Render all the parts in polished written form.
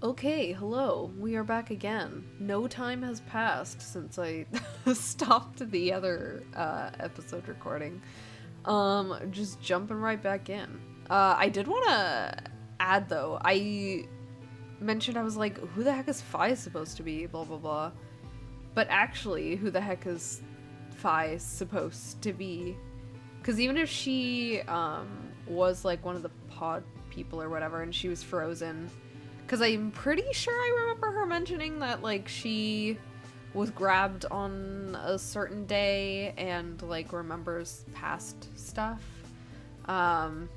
Okay, hello. We are back again. No time has passed since I stopped the other episode recording. Just jumping right back in. I did want to add though. I mentioned I was like, who the heck is Fi supposed to be? Blah blah blah. But actually, who the heck is Fi supposed to be? Because even if she was like one of the pod people or whatever, and she was frozen. Because I'm pretty sure I remember her mentioning that, like, she was grabbed on a certain day and, like, remembers past stuff. But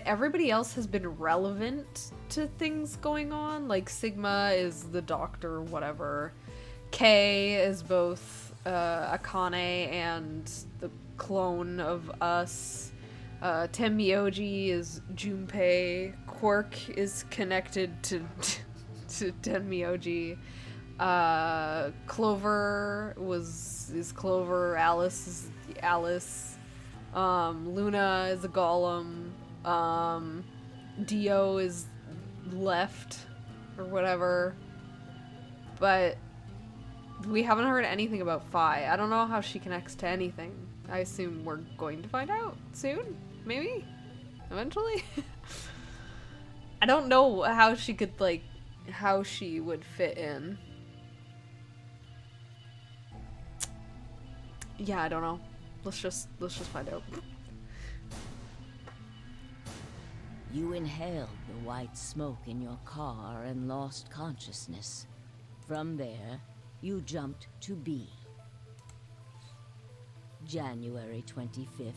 everybody else has been relevant to things going on. Like, Sigma is the doctor, whatever. Kay is both Akane and the clone of us. Tenmyouji is Junpei. Quark is connected to Tenmyouji. Clover is Clover. Alice is Alice. Luna is a golem. Dio is left or whatever. But we haven't heard anything about Fi. I don't know how she connects to anything. I assume we're going to find out soon. Maybe? Eventually? I don't know how she could, like, how she would fit in. Yeah, I don't know. Let's just find out. You inhaled the white smoke in your car and lost consciousness. From there, you jumped to B. January 25th,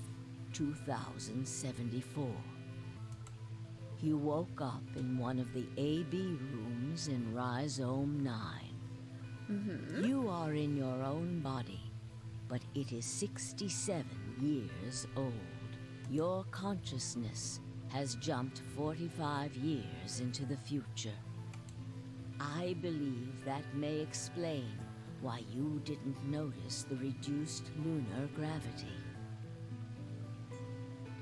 2074. You woke up in one of the AB rooms in Rhizome 9. You are in your own body, but it is 67 years old. Your consciousness has jumped 45 years into the future. I believe that may explain why you didn't notice the reduced lunar gravity.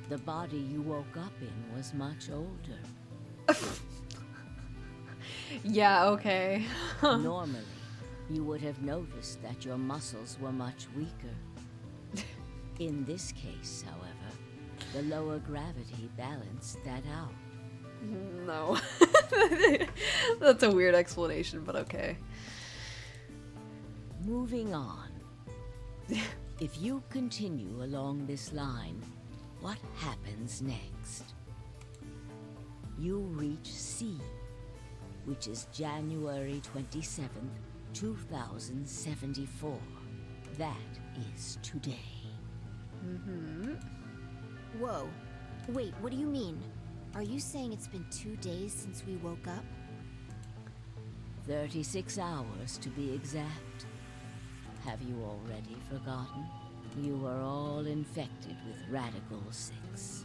The body you woke up in was much older. Yeah, okay. Normally, you would have noticed that your muscles were much weaker. In this case, however, the lower gravity balanced that out. No. That's a weird explanation, but okay. Moving on. If you continue along this line, what happens next? You reach C, which is January 27th, 2074. That is today. Whoa. Wait, what do you mean? Are you saying it's been 2 days since we woke up? 36 hours to be exact. Have you already forgotten? You were all infected with Radical 6.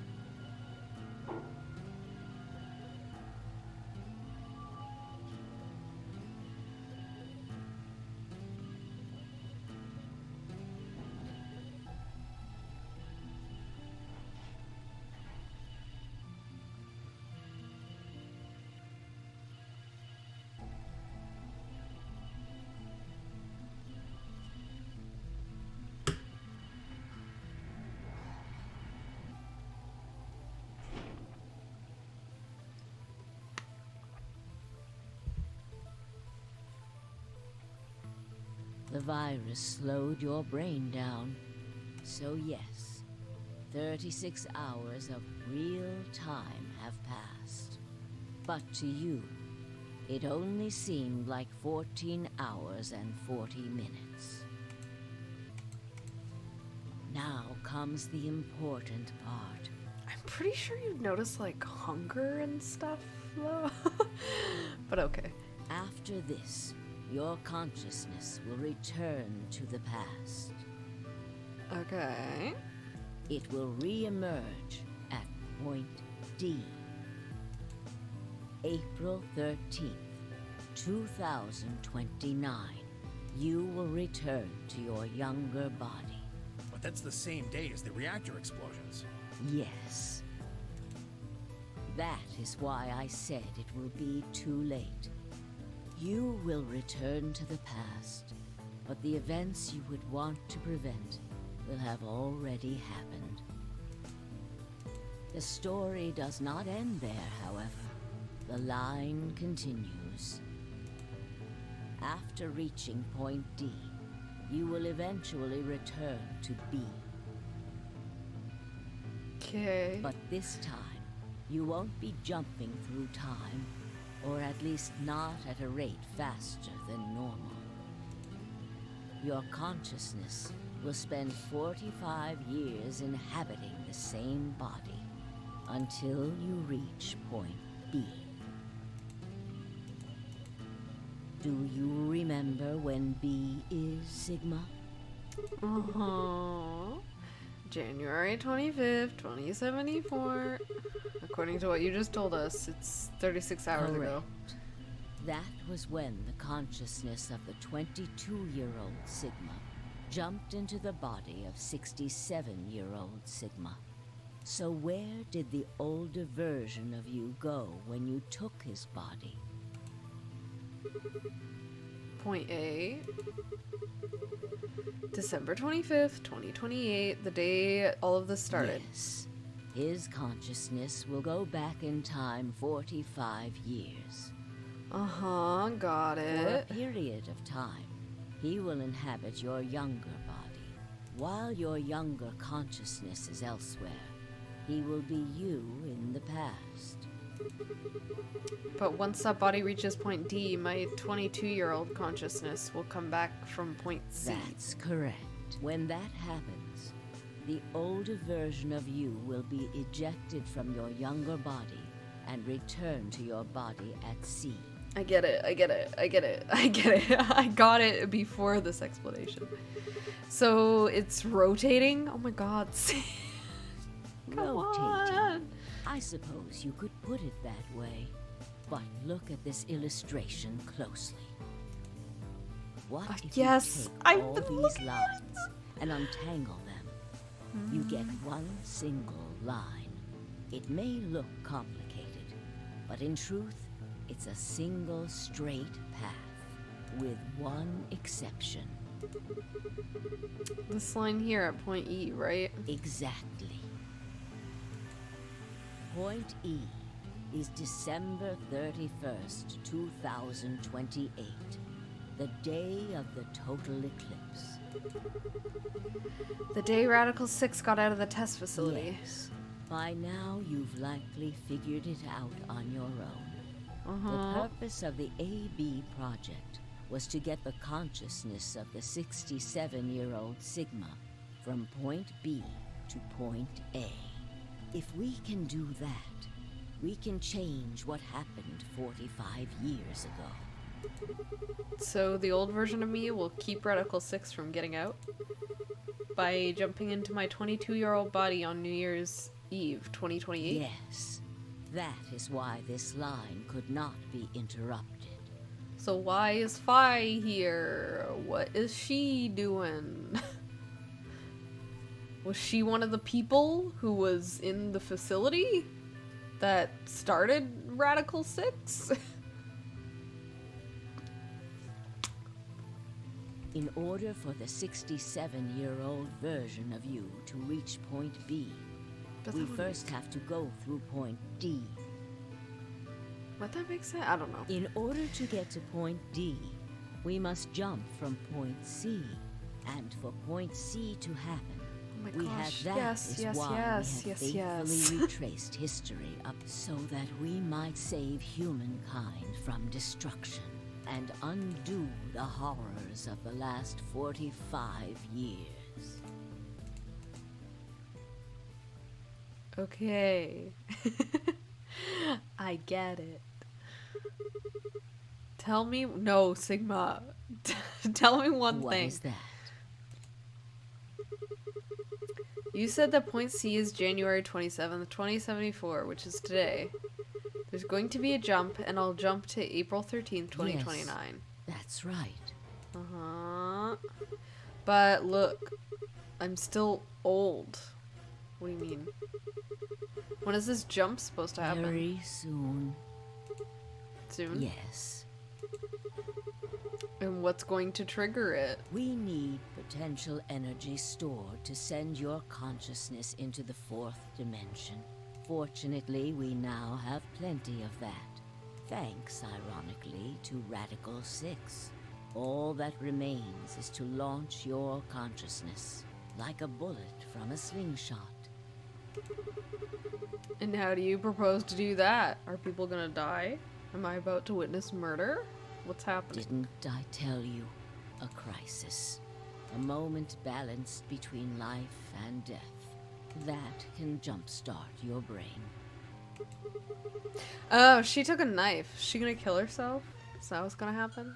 The virus slowed your brain down. So yes, 36 hours of real time have passed. But to you, it only seemed like 14 hours and 40 minutes. Now comes the important part. I'm pretty sure you'd notice, like, hunger and stuff, though. But okay. After this, your consciousness will return to the past. Okay. It will re-emerge at point D. April 13th, 2029. You will return to your younger body. But that's the same day as the reactor explosions. Yes. That is why I said it will be too late. You will return to the past, but the events you would want to prevent will have already happened. The story does not end there, however. The line continues. After reaching point D, you will eventually return to B. Okay. But this time, you won't be jumping through time, or at least not at a rate faster than normal. Your consciousness will spend 45 years inhabiting the same body until you reach point B. Do you remember when B is, Sigma? January 25th, 2074. According to what you just told us, it's 36 hours ago. That was when the consciousness of the 22-year-old Sigma jumped into the body of 67-year-old Sigma. So where did the older version of you go when you took his body? Point A. December 25th, 2028, the day all of this started. Yes. His consciousness will go back in time 45 years. Uh-huh, got For it. a period of time, he will inhabit your younger body. While your younger consciousness is elsewhere, he will be you in the past. But once that body reaches point D, my 22-year-old consciousness will come back from point C. That's correct. When that happens, the older version of you will be ejected from your younger body and return to your body at C. I get it, I get it, I get it, I get it. I got it before this explanation. So it's rotating? Oh my god. Come Rotating. on. I suppose you could put it that way. But look at this illustration closely. What if yes, you take I've all been these looking at lines and untangle them? You get one single line. It may look complicated, but in truth, it's a single straight path, with one exception. This line here at point E, right? Exactly. Point E is December 31st, 2028, the day of the total eclipse. The day Radical 6 got out of the test facility. Yes. By now, you've likely figured it out on your own. The purpose of the AB project was to get the consciousness of the 67-year-old Sigma from point B to point A. If we can do that, we can change what happened 45 years ago. So the old version of me will keep Radical 6 from getting out by jumping into my 22-year-old body on New Year's Eve, 2028? Yes. That is why this line could not be interrupted. So why is Phi here? What is she doing? Was she one of the people who was in the facility that started Radical 6? In order for the 67-year-old version of you to reach point B, we first have to go through point D. What that makes sense? I don't know. In order to get to point D, we must jump from point C. And for point C to happen, Oh my we gosh. have that Yes, is yes, why yes, we have yes, faithfully yes. retraced history up so that we might save humankind from destruction and undo the horrors of the last 45 years. Okay. I get it. Tell me, no, Sigma. Tell me one What thing. is that? You said that point C is January 27th, 2074, which is today. There's going to be a jump, and I'll jump to April 13th, 2029. Yes, that's right. Uh-huh. But look, I'm still old. What do you mean? When is this jump supposed to happen? Very soon. Soon? Yes. And what's going to trigger it? We need potential energy stored to send your consciousness into the fourth dimension. Fortunately, we now have plenty of that. Thanks, ironically, to Radical 6. All that remains is to launch your consciousness, like a bullet from a slingshot. And how do you propose to do that? Are people gonna die? Am I about to witness murder? What's happening? Didn't I tell you? A crisis. A moment balanced between life and death. That can jumpstart your brain. Oh, she took a knife. Is she gonna kill herself? Is that what's gonna happen?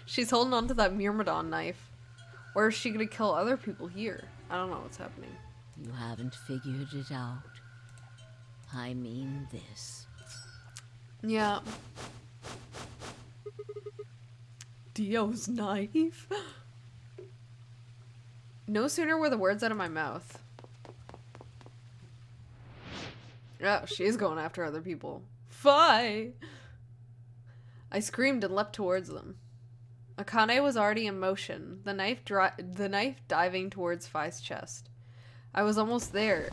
She's holding on to that Myrmidon knife. Or is she gonna kill other people here? I don't know what's happening. You haven't figured it out. I mean this. Yeah. Dio's knife. No sooner were the words out of my mouth. Oh, she's going after other people. Fie! I screamed and leapt towards them. Akane was already in motion, the knife diving towards Fi's chest. I was almost there.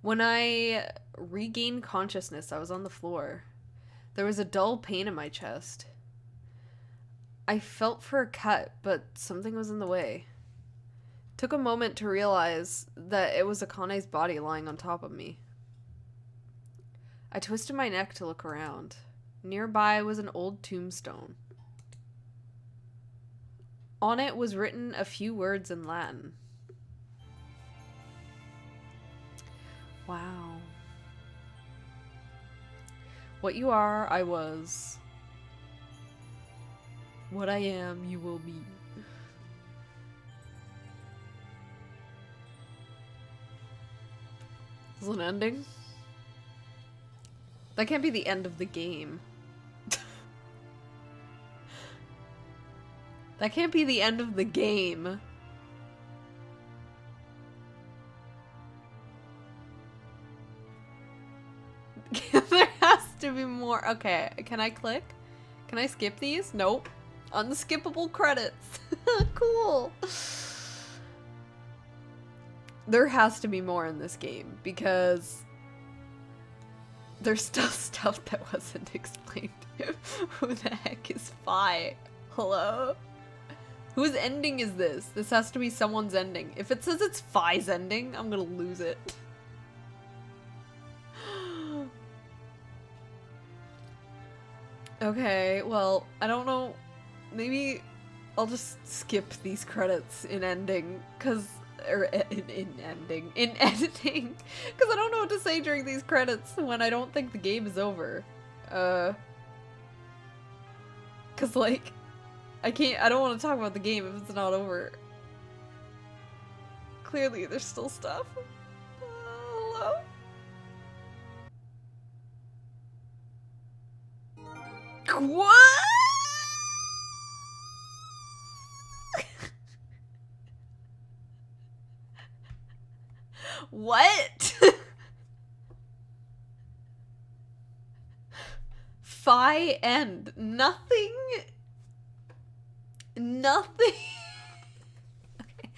When I regained consciousness, I was on the floor. There was a dull pain in my chest. I felt for a cut, but something was in the way. Took a moment to realize that it was Akane's body lying on top of me. I twisted my neck to look around. Nearby was an old tombstone. On it was written a few words in Latin. Wow. What you are, I was. What I am, you will be. Is it an ending? That can't be the end of the game. That can't be the end of the game. There has to be more. Okay, can I click? Can I skip these? Nope. Unskippable credits. Cool. There has to be more in this game because there's still stuff that wasn't explained. Who the heck is Fi? Hello? Whose ending is this? This has to be someone's ending. If it says it's Fi's ending, I'm gonna lose it. Okay, well, I don't know. Maybe I'll just skip these credits in ending, or in editing, because I don't know what to say during these credits when I don't think the game is over. Because, like, I don't want to talk about the game if it's not over. Clearly, there's still stuff. Hello? What? What? Fi end. Nothing. Okay.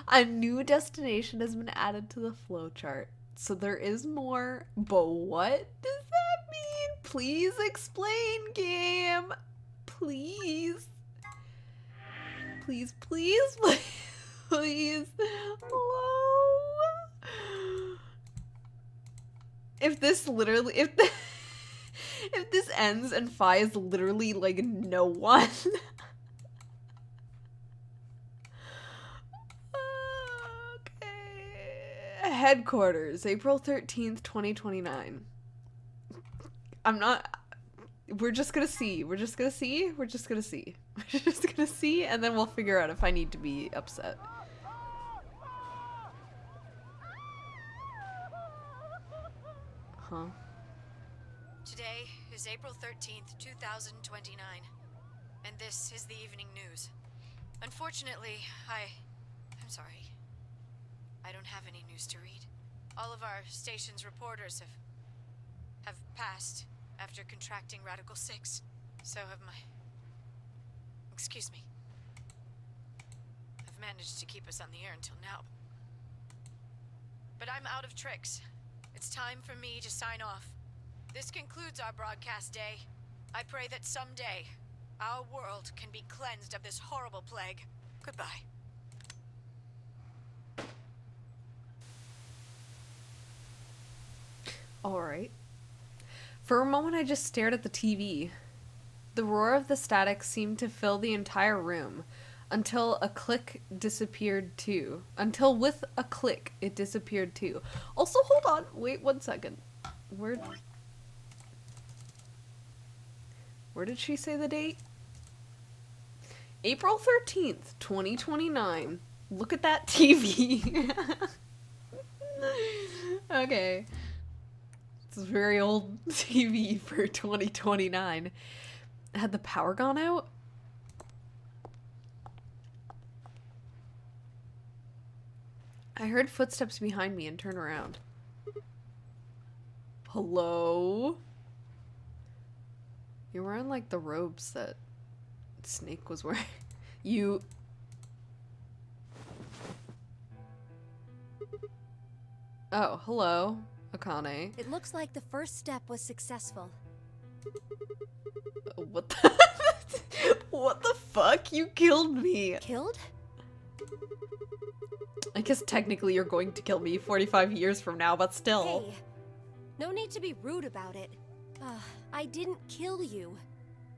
A new destination has been added to the flowchart. So there is more, but what does that mean? Please explain, game. Please. Please, please, please. Please. Hello? If this literally, if this ends and Fi is literally like no one. Okay. Headquarters, April 13th, 2029. We're just gonna see. We're just gonna see. We're just gonna see. We're just gonna see, and then we'll figure out if I need to be upset. Huh? Today is April 13th, 2029. and this is the evening news. Unfortunately, I'm sorry. I don't have any news to read. All of our station's reporters have passed after contracting Radical 6. So have my... Excuse me. I've managed to keep us on the air until now. But I'm out of tricks. It's time for me to sign off. This concludes our broadcast day. I pray that someday our world can be cleansed of this horrible plague. Goodbye. Alright. For a moment I just stared at the TV. The roar of the static seemed to fill the entire room, until a click disappeared too. Until with a click it disappeared too. Also, hold on, wait 1 second. Where did she say the date? April 13th, 2029. Look at that TV. Okay. It's a very old TV for 2029. Had the power gone out? I heard footsteps behind me and turned around. Hello? You're wearing like the robes that Snake was wearing. You... Oh, hello, Akane. It looks like the first step was successful. What the... What the fuck? You killed me. Killed? I guess technically you're going to kill me 45 years from now, but still. Hey, no need to be rude about it. I didn't kill you.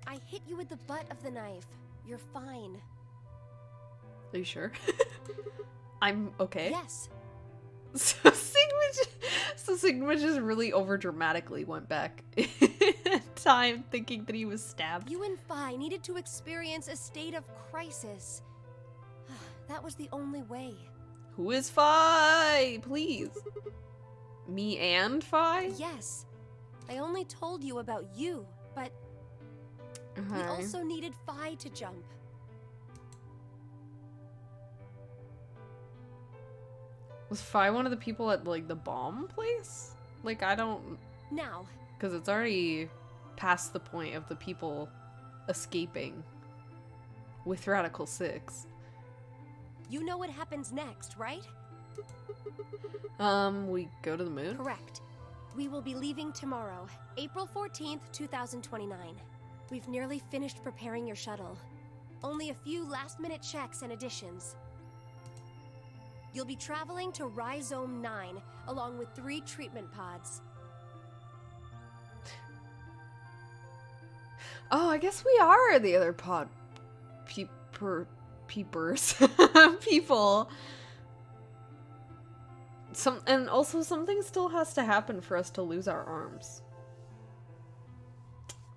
I hit you with the butt of the knife. You're fine. Are you sure? I'm okay. Yes. So Sigma just really overdramatically went back in time thinking that he was stabbed. You and Phi needed to experience a state of crisis. That was the only way. Who is Phi? Please. Me and Phi? Yes. I only told you about you, but we also needed Phi to jump. Was Phi one of the people at, like, the bomb place? Like, I don't... Now. Because it's already past the point of the people escaping with Radical 6. You know what happens next, right? We go to the moon? Correct. We will be leaving tomorrow, April 14th, 2029. We've nearly finished preparing your shuttle. Only a few last-minute checks and additions. You'll be traveling to Rhizome 9, along with 3 treatment pods. Oh, I guess we are the other pod peepers. People. And also something still has to happen for us to lose our arms.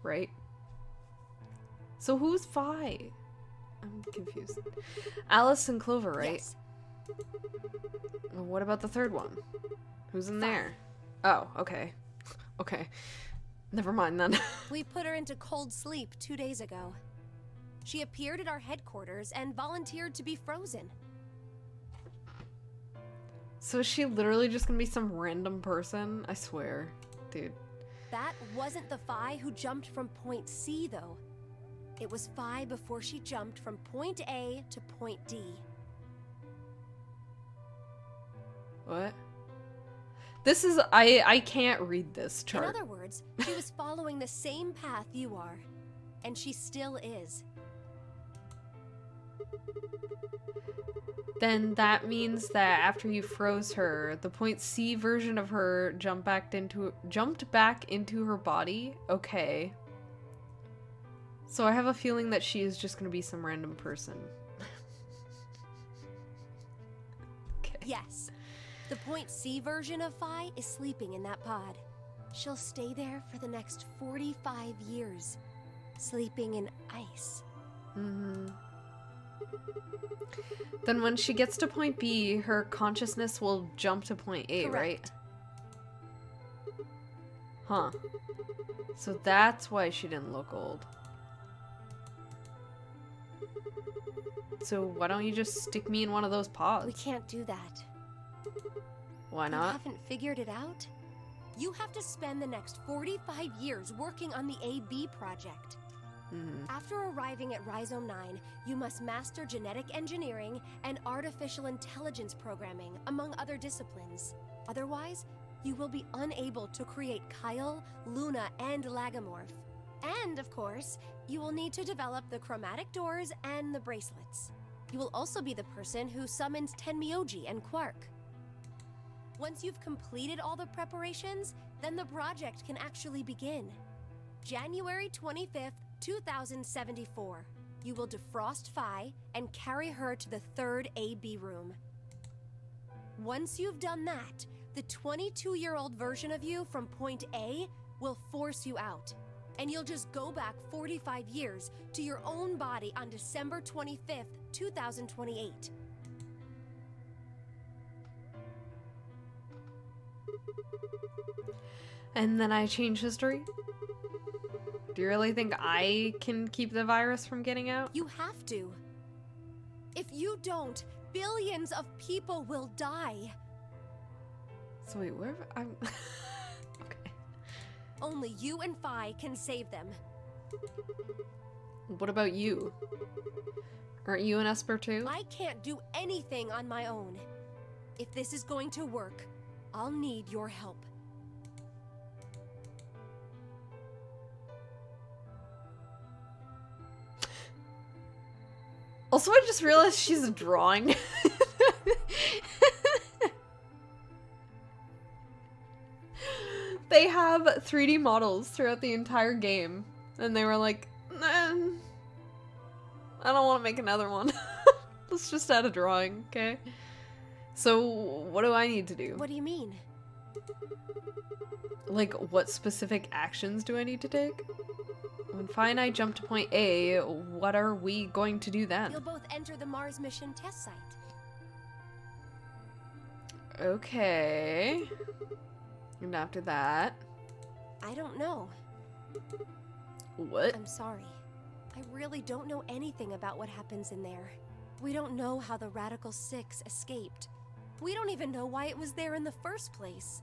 Right? So who's Phi? I'm confused. Alice and Clover, right? Yes. Well, what about the third one? Who's in there? Oh, okay. Okay. Never mind then. We put her into cold sleep 2 days ago. She appeared at our headquarters and volunteered to be frozen. So is she literally just gonna be some random person? I swear. Dude. That wasn't the Phi who jumped from point C, though. It was Phi before she jumped from point A to point D. What? This is... I can't read this chart. In other words, she was following the same path you are. And she still is. Then that means that after you froze her, the point C version of her jumped back into her body? Okay. So I have a feeling that she is just gonna be some random person. Okay. Yes. The point C version of Phi is sleeping in that pod. She'll stay there for the next 45 years. Sleeping in ice. Mm-hmm. Then when she gets to point B, her consciousness will jump to point A, Correct. right? Huh. So that's why she didn't look old. So why don't you just stick me in one of those pods? We can't do that. Why You not? haven't figured it out? You have to spend the next 45 years working on the AB project. After arriving at Rhizome 9, you must master genetic engineering and artificial intelligence programming, among other disciplines. Otherwise, you will be unable to create Kyle, Luna, and Lagomorph. And, of course, you will need to develop the chromatic doors and the bracelets. You will also be the person who summons Tenmyouji and Quark. Once you've completed all the preparations, then the project can actually begin. January 25th, 2074. You will defrost Phi and carry her to the third AB room. Once you've done that, the 22-year-old version of you from point A will force you out. And you'll just go back 45 years to your own body on December 25th, 2028. And then I change history? Do you really think I can keep the virus from getting out? You have to. If you don't, billions of people will die. So wait, where I'm okay. Only you and Phi can save them. What about you? Aren't you an Esper too? I can't do anything on my own. If this is going to work, I'll need your help. Also, I just realized she's drawing. They have 3D models throughout the entire game, and they were like, nah, I don't want to make another one. Let's just add a drawing, okay? So, what do I need to do? What do you mean? Like, what specific actions do I need to take? When Phi and I jump to point A, what are we going to do then? You'll both enter the Mars mission test site. Okay. And after that... I don't know. What? I'm sorry. I really don't know anything about what happens in there. We don't know how the Radical Six escaped. We don't even know why it was there in the first place.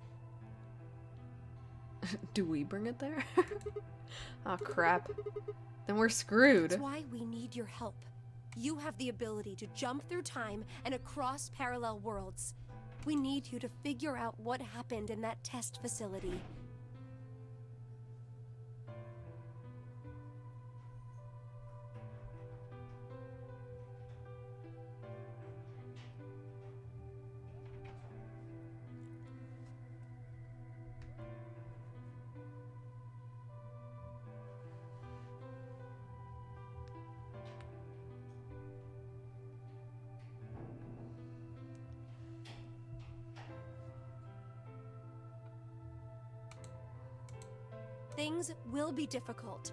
Do we bring it there? Oh crap. Then we're screwed. That's why we need your help. You have the ability to jump through time and across parallel worlds. We need you to figure out what happened in that test facility. Things will be difficult,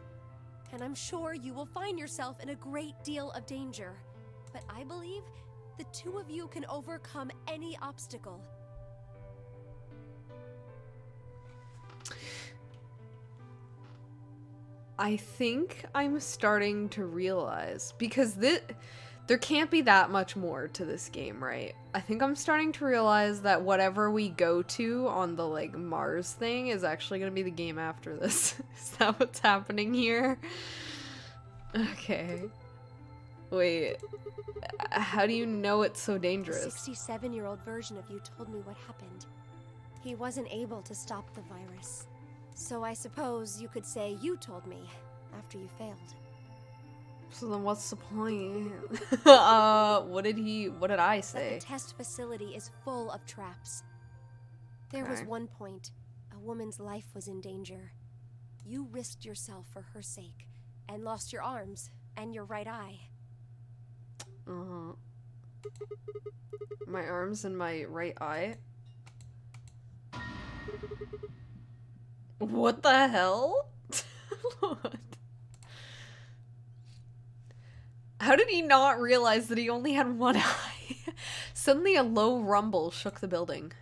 and I'm sure you will find yourself in a great deal of danger. But I believe the two of you can overcome any obstacle. I think I'm starting to realize, because there can't be that much more to this game, right? I think I'm starting to realize that whatever we go to on the, like, Mars thing is actually going to be the game after this. Is that what's happening here? Okay. Wait. How do you know it's so The dangerous? 67-year-old version of you told me what happened. He wasn't able to stop the virus. So I suppose you could say you told me after you failed. So then what's the point? What did I That say? the test facility is full of traps. There was Okay. one point, a woman's life was in danger. You risked yourself for her sake, and lost your arms and your right eye. Uh-huh. My arms and my right eye? What the hell? What? How did he not realize that he only had one eye? Suddenly a low rumble shook the building.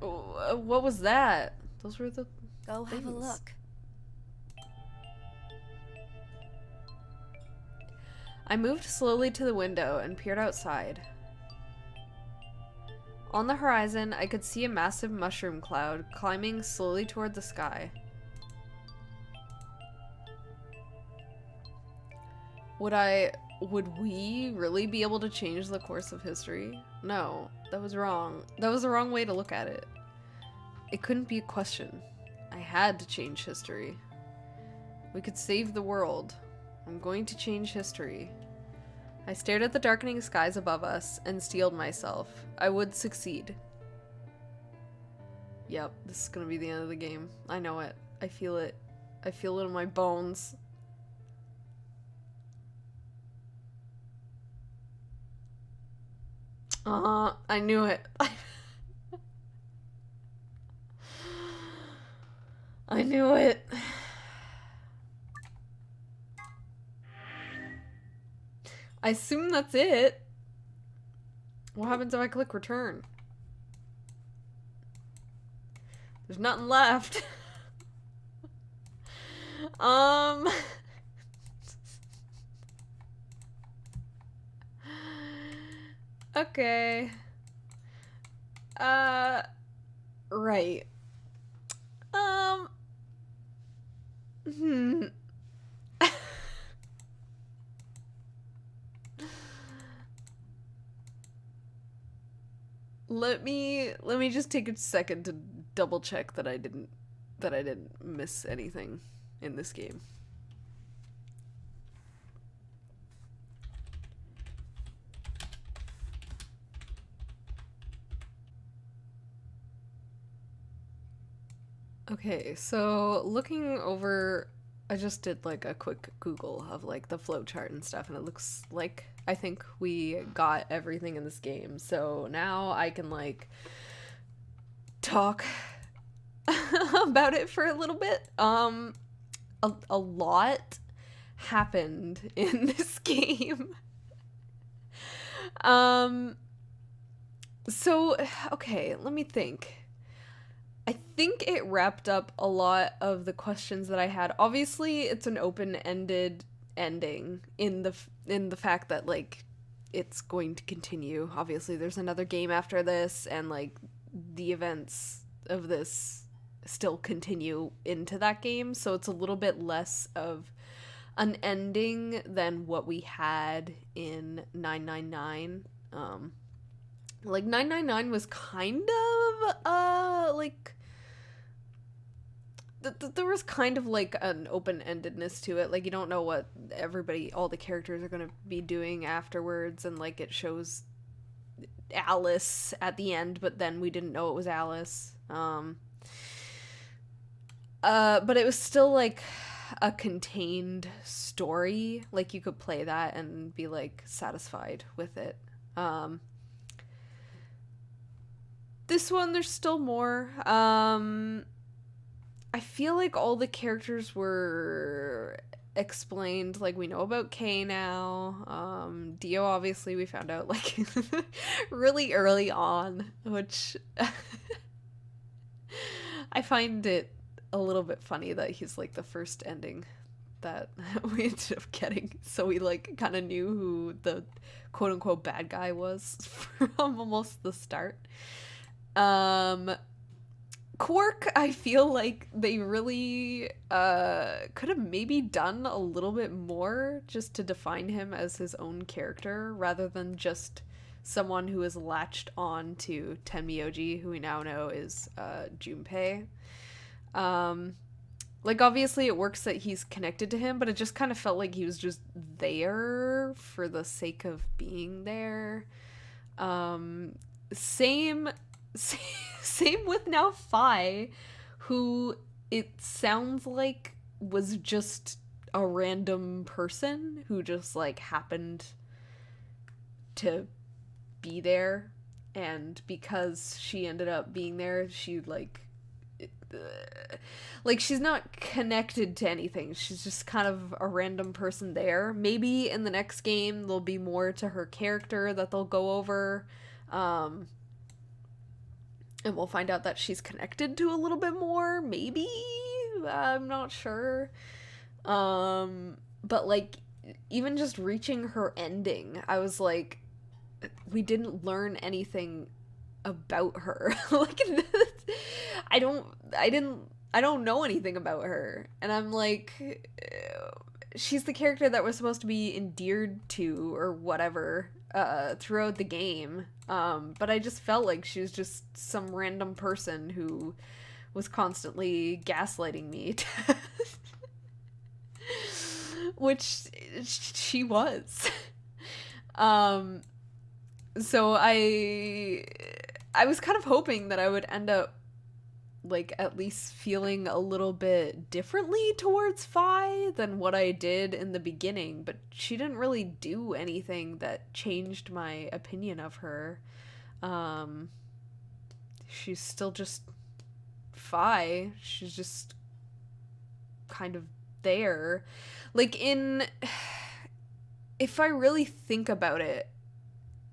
Oh, what was that? Those were the Go have a things. look. I moved slowly to the window and peered outside. On the horizon, I could see a massive mushroom cloud climbing slowly toward the sky. Would we really be able to change the course of history? No, that was wrong. That was the wrong way to look at it. It couldn't be a question. I had to change history. We could save the world. I'm going to change history. I stared at the darkening skies above us and steeled myself. I would succeed. Yep, this is gonna be the end of the game. I know it. I feel it. I feel it in my bones. I knew it. I knew it. I assume that's it. What happens if I click return? There's nothing left. Okay. Right. Let me just take a second to double check that I didn't miss anything in this game. Okay, so looking over, I just did like a quick Google of like the flowchart and stuff, and it looks like I think we got everything in this game. So now I can like talk about it for a little bit. A lot happened in this game. So okay, let me think. I think it wrapped up a lot of the questions that I had. Obviously, it's an open-ended ending in the fact that like it's going to continue. Obviously, there's another game after this, and like the events of this still continue into that game, so it's a little bit less of an ending than what we had in 999. Like 999 was kind of like there was kind of like an open-endedness to it. Like you don't know what all the characters are going to be doing afterwards, and like it shows Alice at the end, but then we didn't know it was Alice. But it was still like a contained story. Like you could play that and be like satisfied with it. This one, there's still more. I feel like all the characters were explained. Like we know about Kay now. Dio, obviously, we found out like really early on, which I find it a little bit funny that he's like the first ending that we ended up getting. So we like kind of knew who the quote unquote bad guy was from almost the start. Quark, I feel like they really could have maybe done a little bit more just to define him as his own character rather than just someone who is latched on to Tenmyouji, who we now know is Junpei. Like obviously it works that he's connected to him, but it just kind of felt like he was just there for the sake of being there. Same with now Phi, who it sounds like was just a random person who just like happened to be there, and because she ended up being there, she like she's not connected to anything. She's just kind of a random person there. Maybe in the next game there'll be more to her character that they'll go over. And we'll find out that she's connected to a little bit more, maybe? I'm not sure. But, like, even just reaching her ending, I was like, we didn't learn anything about her. Like, I don't know anything about her. And I'm like, she's the character that was supposed to be endeared to or whatever throughout the game. But I just felt like she was just some random person who was constantly gaslighting me. Which she was. So I was kind of hoping that I would end up like at least feeling a little bit differently towards Fi than what I did in the beginning, but she didn't really do anything that changed my opinion of her. She's still just Fi. She's just kind of there. Like, if I really think about it,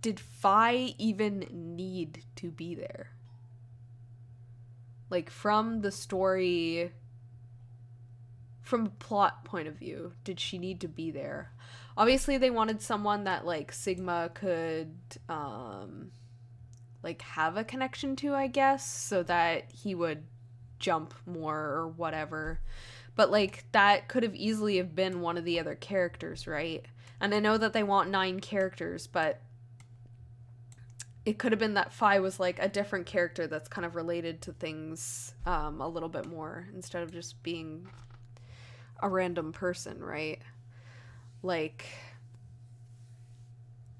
did Fi even need to be there? Like, from the story, from a plot point of view, did she need to be there? Obviously, they wanted someone that, like, Sigma could, like, have a connection to, I guess, so that he would jump more or whatever. But, like, that could have easily have been one of the other characters, right? And I know that they want 9 characters, but it could have been that Fi was, like, a different character that's kind of related to things a little bit more, instead of just being a random person, right? Like,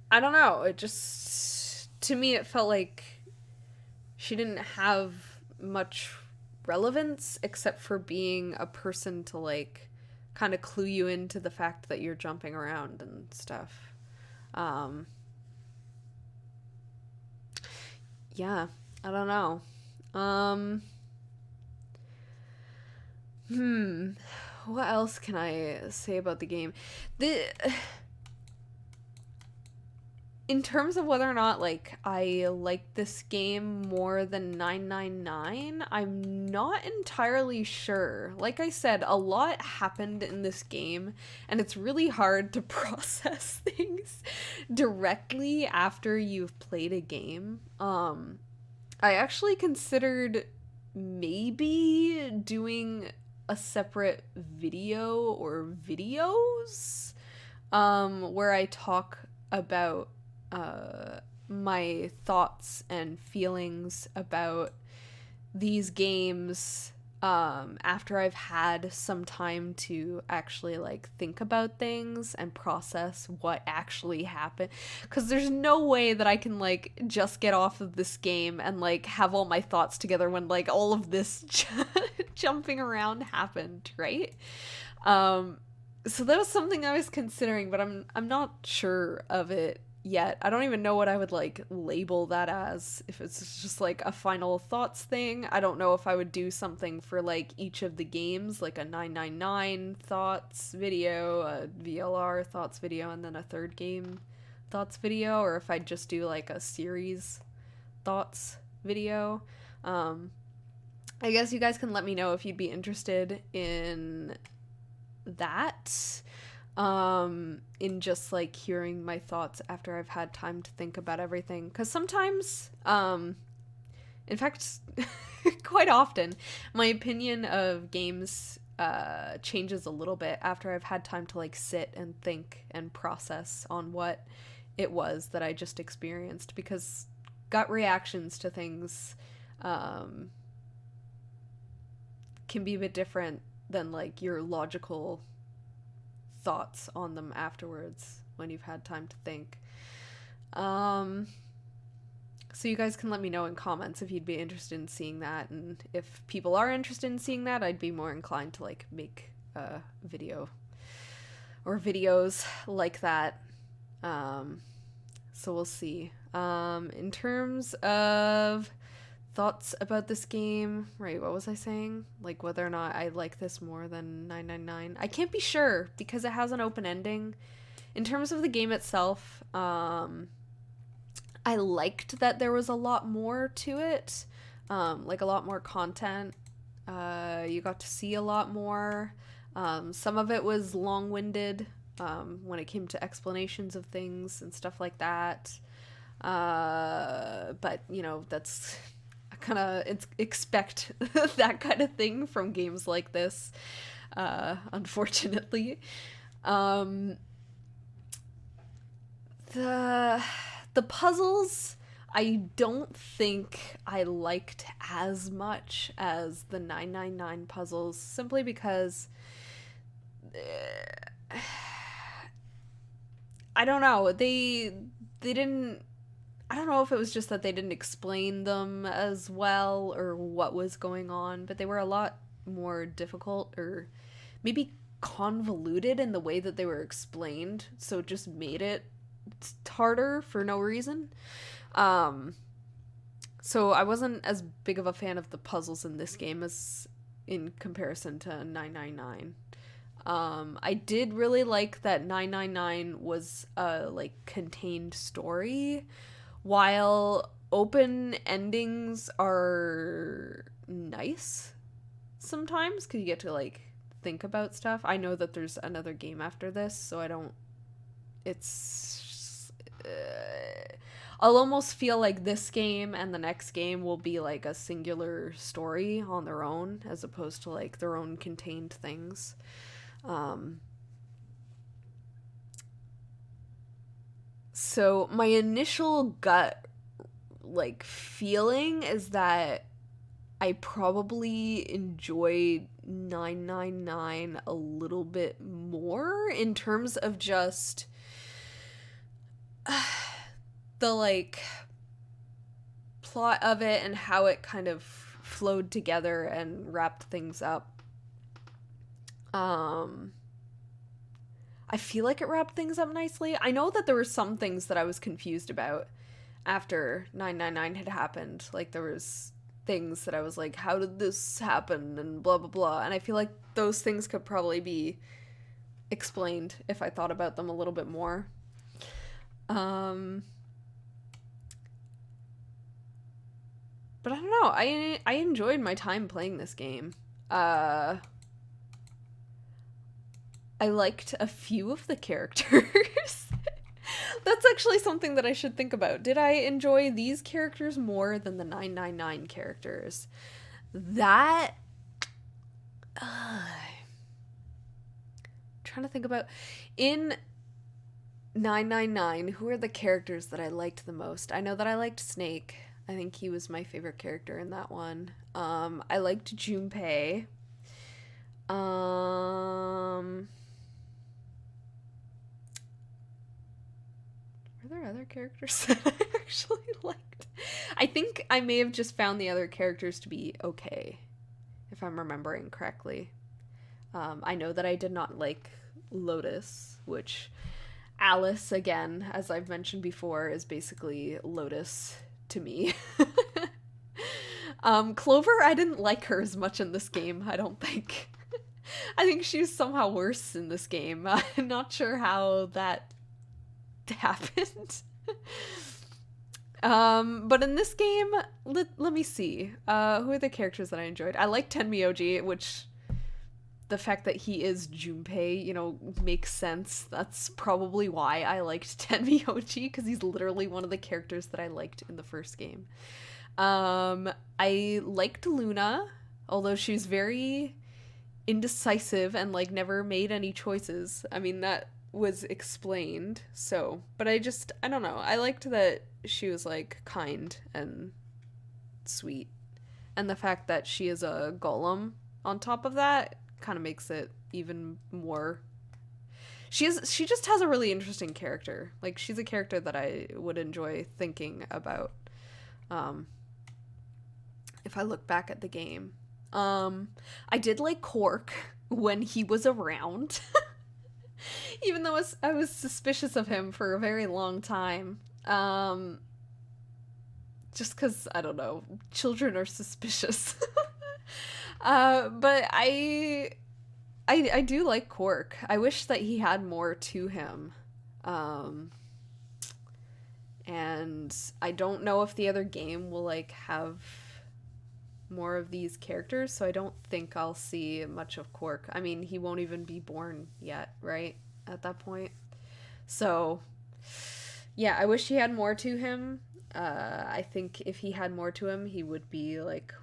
I don't know. It just, to me, it felt like she didn't have much relevance except for being a person to, like, kind of clue you into the fact that you're jumping around and stuff. Yeah, I don't know. What else can I say about the game? In terms of whether or not, like, I like this game more than 999, I'm not entirely sure. Like I said, a lot happened in this game, and it's really hard to process things directly after you've played a game. I actually considered maybe doing a separate video or videos where I talk about my thoughts and feelings about these games after I've had some time to actually, like, think about things and process what actually happened, because there's no way that I can, like, just get off of this game and, like, have all my thoughts together when, like, all of this jumping around happened, right? So that was something I was considering, but I'm not sure of it yet. I don't even know what I would, like, label that as. If it's just, like, a final thoughts thing. I don't know if I would do something for, like, each of the games, like a 999 thoughts video, a VLR thoughts video, and then a third game thoughts video, or if I'd just do, like, a series thoughts video. I guess you guys can let me know if you'd be interested in that. In just, like, hearing my thoughts after I've had time to think about everything. Because sometimes, in fact, quite often, my opinion of games changes a little bit after I've had time to, like, sit and think and process on what it was that I just experienced. Because gut reactions to things can be a bit different than, like, your logical thoughts on them afterwards when you've had time to think. So you guys can let me know in comments if you'd be interested in seeing that, and if people are interested in seeing that, I'd be more inclined to, like, make a video or videos like that. So we'll see. In terms of thoughts about this game, right, what was I saying? Like, whether or not I like this more than 999. I can't be sure because it has an open ending. In terms of the game itself, I liked that there was a lot more to it, like a lot more content. You got to see a lot more. Some of it was long-winded, when it came to explanations of things and stuff like that. But, you know, that's kind of expect that kind of thing from games like this, unfortunately. The puzzles, I don't think I liked as much as the 999 puzzles, simply because I don't know, they didn't, I don't know if it was just that they didn't explain them as well or what was going on, but they were a lot more difficult, or maybe convoluted in the way that they were explained, so it just made it harder for no reason. So I wasn't as big of a fan of the puzzles in this game as in comparison to 999. I did really like that 999 was a like contained story, while open endings are nice sometimes because you get to like think about stuff. I know that there's another game after this, so I don't, it's I'll almost feel like this game and the next game will be like a singular story on their own as opposed to like their own contained things. So my initial gut like feeling is that I probably enjoyed 999 a little bit more in terms of just the like plot of it and how it kind of flowed together and wrapped things up. I feel like it wrapped things up nicely. I know that there were some things that I was confused about after 999 had happened. Like there was things that I was like, how did this happen and blah blah blah, and I feel like those things could probably be explained if I thought about them a little bit more. But I don't know, I enjoyed my time playing this game. I liked a few of the characters. That's actually something that I should think about. Did I enjoy these characters more than the 999 characters? That... trying to think about... In 999, who are the characters that I liked the most? I know that I liked Snake. I think he was my favorite character in that one. I liked Junpei. Were there other characters that I actually liked? I think I may have just found the other characters to be okay, if I'm remembering correctly. I know that I did not like Lotus, which Alice, again, as I've mentioned before, is basically Lotus to me. Clover, I didn't like her as much in this game, I don't think. I think she's somehow worse in this game. I'm not sure how that happened. But in this game, let me see. Who are the characters that I enjoyed? I like Tenmyouji, which the fact that he is Junpei, you know, makes sense. That's probably why I liked Tenmyouji, because he's literally one of the characters that I liked in the first game. I liked Luna, although she's very indecisive and like never made any choices. I mean, that was explained, so, but I don't know, I liked that she was like kind and sweet, and the fact that she is a golem on top of that kind of makes it even more. She just has a really interesting character. Like, she's a character that I would enjoy thinking about if I look back at the game. I did like Quark when he was around. Even though I was suspicious of him for a very long time. Just because, I don't know, children are suspicious. But I do like Quark. I wish that he had more to him. And I don't know if the other game will like have more of these characters, so I don't think I'll see much of Quark. I mean, he won't even be born yet, right? at that point. So, yeah, I wish he had more to him. I think if he had more to him, he would be like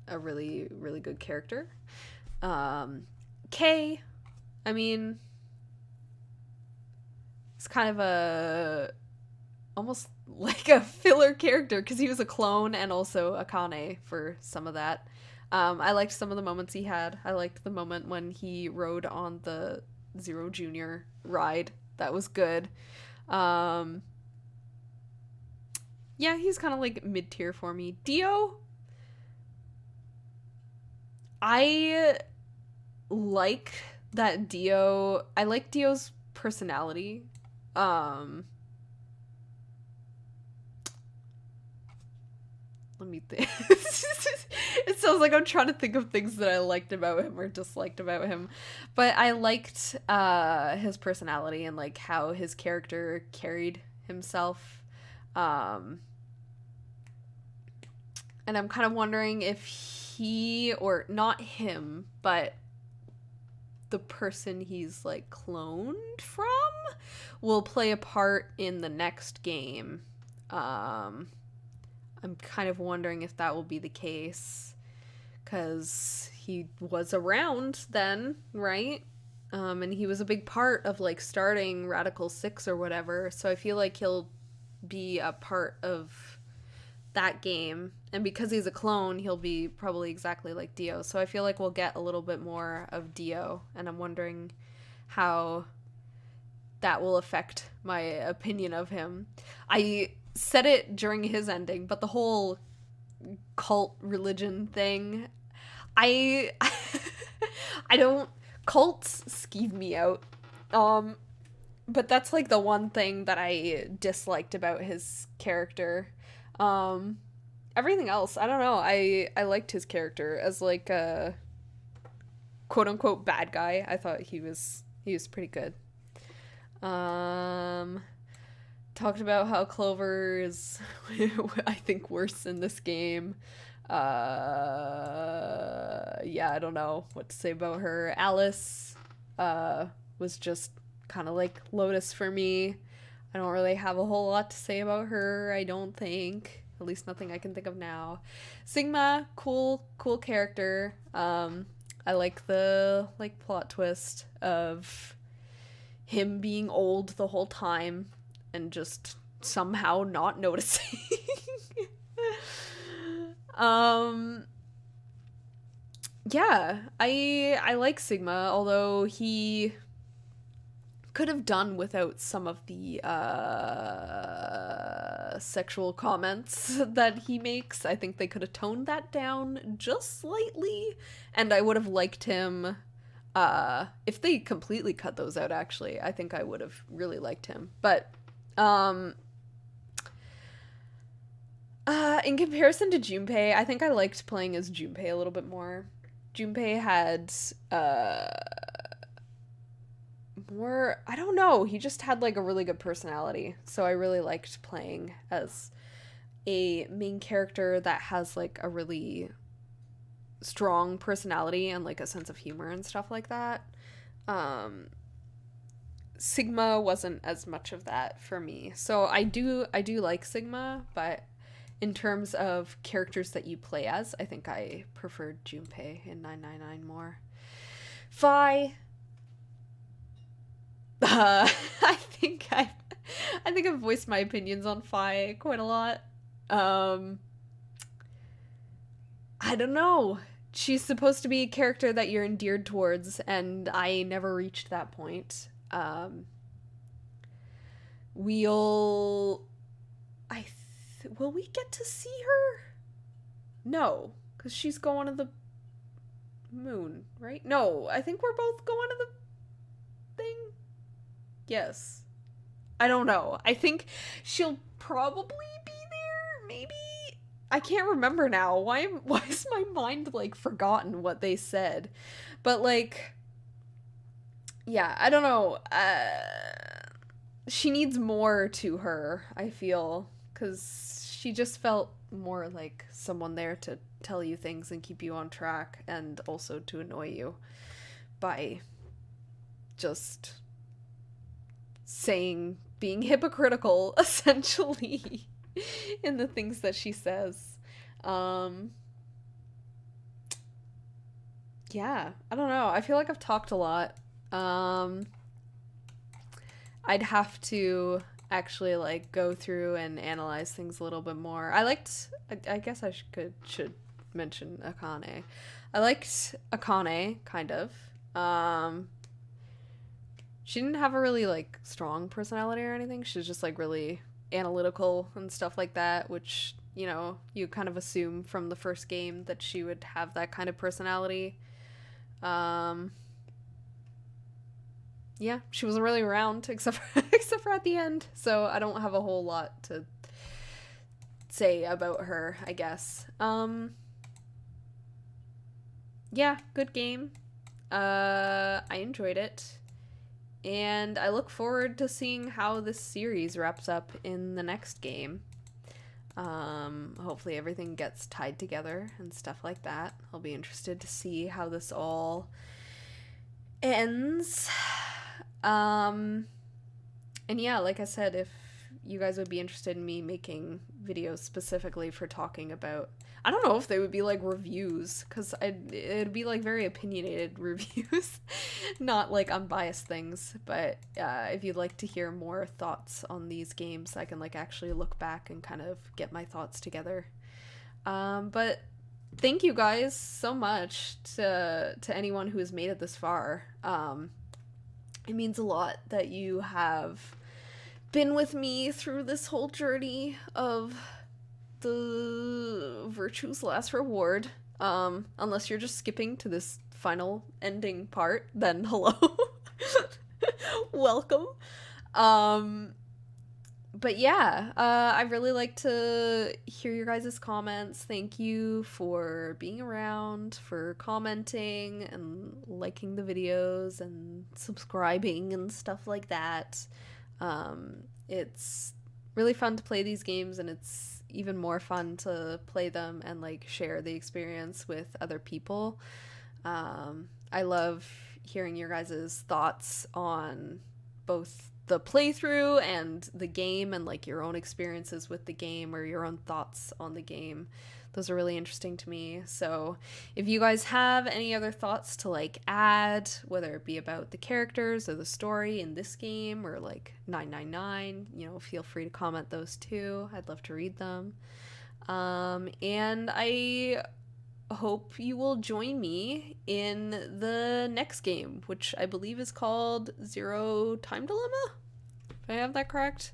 a really, really good character. Kay, I mean, it's kind of almost like a filler character because he was a clone and also a Kane for some of that. I liked some of the moments he had. I liked the moment when he rode on the Zero Junior ride. That was good. Yeah, he's kind of like mid-tier for me. Dio, I like I like Dio's personality. Let me think. It sounds like I'm trying to think of things that I liked about him or disliked about him. But I liked his personality and like how his character carried himself. And I'm kind of wondering if he, or not him, but the person he's like cloned from will play a part in the next game. I'm kind of wondering if that will be the case, because he was around then, right? And he was a big part of like starting Radical 6 or whatever, so I feel like he'll be a part of that game, and because he's a clone, he'll be probably exactly like Dio, so I feel like we'll get a little bit more of Dio, and I'm wondering how that will affect my opinion of him. I said it during his ending, but the whole cult religion thing, I don't, cults skeeve me out. But that's like the one thing that I disliked about his character. Everything else, I don't know. I liked his character as like a quote unquote bad guy. I thought he was pretty good. Talked about how Clover is, I think, worse in this game. Yeah, I don't know what to say about her. Alice was just kind of like Lotus for me. I don't really have a whole lot to say about her, I don't think. At least nothing I can think of now. Sigma, cool character. I like the plot twist of him being old the whole time and just somehow not noticing. Yeah, I like Sigma, although he could have done without some of the sexual comments that he makes. I think they could have toned that down just slightly, and I would have liked him. If they completely cut those out, actually, I think I would have really liked him. But in comparison to Junpei, I think I liked playing as Junpei a little bit more. Junpei had more, I don't know, he just had like a really good personality, so I really liked playing as a main character that has like a really strong personality and like a sense of humor and stuff like that. Sigma wasn't as much of that for me, so I do like Sigma, but in terms of characters that you play as, I think I preferred Junpei in 999 more. Fi, I think I've voiced my opinions on Fi quite a lot. I don't know. She's supposed to be a character that you're endeared towards, and I never reached that point. Will we get to see her? No, because she's going to the moon, right? No, I think we're both going to the thing. Yes. I don't know. I think she'll probably be there, maybe? I can't remember now. Why is my mind, like, forgotten what they said? But, like, yeah, I don't know. She needs more to her, I feel, because she just felt more like someone there to tell you things and keep you on track, and also to annoy you by just being hypocritical, essentially, in the things that she says. Yeah, I don't know. I feel like I've talked a lot. I'd have to actually like go through and analyze things a little bit more. I guess I should mention Akane. I liked Akane, kind of. She didn't have a really like strong personality or anything. She was just like really analytical and stuff like that, which, you know, you kind of assume from the first game that she would have that kind of personality. Yeah, she wasn't really around except for at the end, so I don't have a whole lot to say about her, I guess. Yeah, good game. I enjoyed it. And I look forward to seeing how this series wraps up in the next game. Hopefully everything gets tied together and stuff like that. I'll be interested to see how this all ends. And yeah, like I said, if you guys would be interested in me making videos specifically for talking about, I don't know if they would be like reviews, because it'd be like very opinionated reviews, not like unbiased things, but if you'd like to hear more thoughts on these games, I can like actually look back and kind of get my thoughts together. But thank you guys so much to anyone who has made it this far. It means a lot that you have been with me through this whole journey of the Virtue's Last Reward. Unless you're just skipping to this final ending part, then hello. Welcome. But yeah, I really like to hear your guys' comments. Thank you for being around, for commenting and liking the videos and subscribing and stuff like that. It's really fun to play these games, and it's even more fun to play them and like share the experience with other people. I love hearing your guys' thoughts on both the playthrough and the game, and like your own experiences with the game or your own thoughts on the game. Those are really interesting to me. So if you guys have any other thoughts to like add, whether it be about the characters or the story in this game or like 999, you know, feel free to comment those too. I'd love to read them. And I hope you will join me in the next game, which I believe is called Zero Time Dilemma, if I have that correct.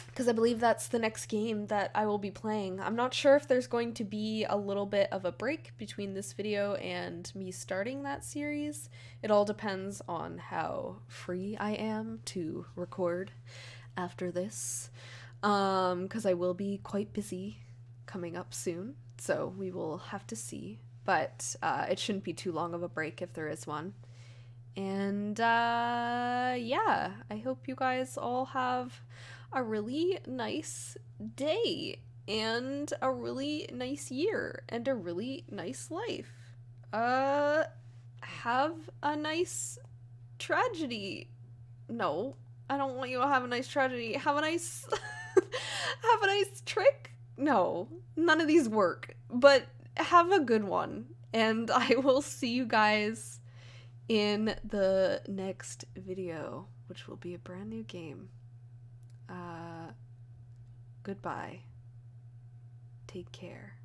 Because I believe that's the next game that I will be playing. I'm not sure if there's going to be a little bit of a break between this video and me starting that series. It all depends on how free I am to record after this, because I will be quite busy coming up soon, so we will have to see. But it shouldn't be too long of a break if there is one. And yeah, I hope you guys all have a really nice day and a really nice year and a really nice life. Have a nice tragedy. No, I don't want you to have a nice tragedy. Have a nice have a nice trick. No, none of these work, but have a good one, and I will see you guys in the next video, which will be a brand new game. Goodbye. Take care.